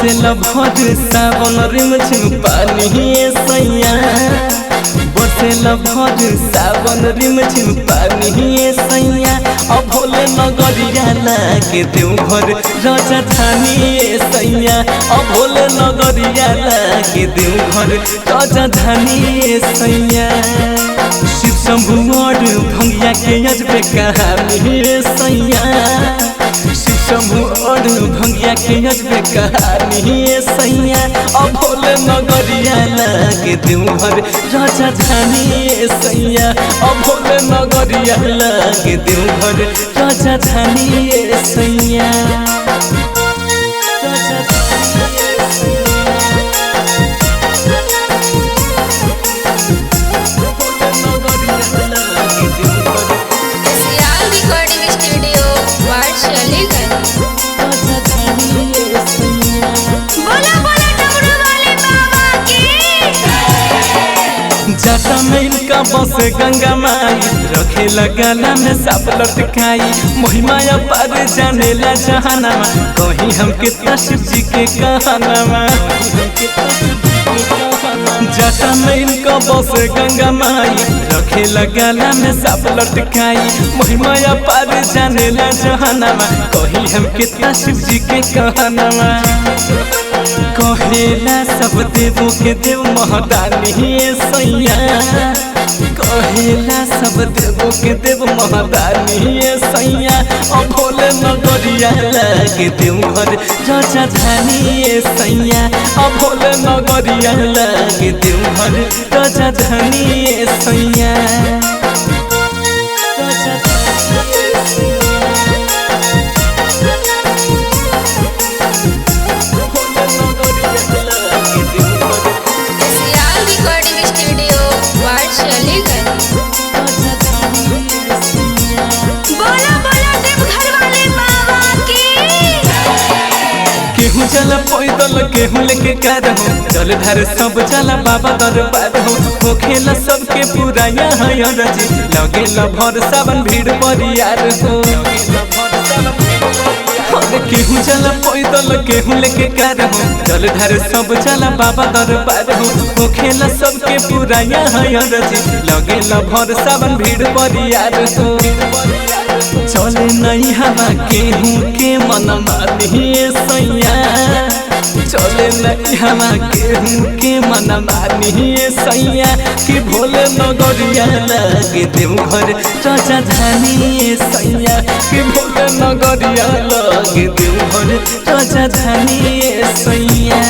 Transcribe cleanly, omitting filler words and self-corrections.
बरसेला भर सावन रिमझिम पानी सैया बरसेला भर सावन रिमझिम पानी सैया अब भोले नगरिया लागे देवघर राजधानी सैया अब भोले नगरिया लागे देवघर राजधानी सैया शिव शंभु और भंगिया के अजबे कहानी सैया शिव शंभु और भंगिया के अजबे कहानी सैया अब भोले नगरिया लागे देवघर राजधानी सैया अब भोले नगरिया लागे देवघर राजधानी सैया जाता में इनका बस गंगा माई रखे गला में साप लटकाई महिमाया पार जाने ला जहानामा कहीं हम कितना शिव जी के कहानामा जाता में इनका बस गंगा माई रखे गला में साप लटकाई महिमाया पार जाने ला जहानामा कहीं हम कितना शिव जी के कहानामा कहेला सब देवों के देव महदानी सैया कहेला सब देवों के देव महदानी सैया अब भोले नगरिया लागे देवघर राजधानी सैया अब भोले नगरिया लागे देवघर राजधानी सैया चला पैदल केहू लेके कार हो चल धार सब चला बाबा दरबार हो खेला सबके पूरा यहाँ रजी लगेला भर सावन भीड़ परियार हो केहू चला पैदल केहू लेके कार हो चल धार सब चला बाबा दरबार हो खेला सबके पूरा यहाँ रजी लगेला भर सावन भीड़ परियार हो चले नहीं हवा केहू के मन मानी सैया चले नहीं हवा केहू के मन मानी सैया कि भोले नगरिया लागे देवघर राजधानी सैया कि भोले नगरिया लागे देवघर राजधानी सैया।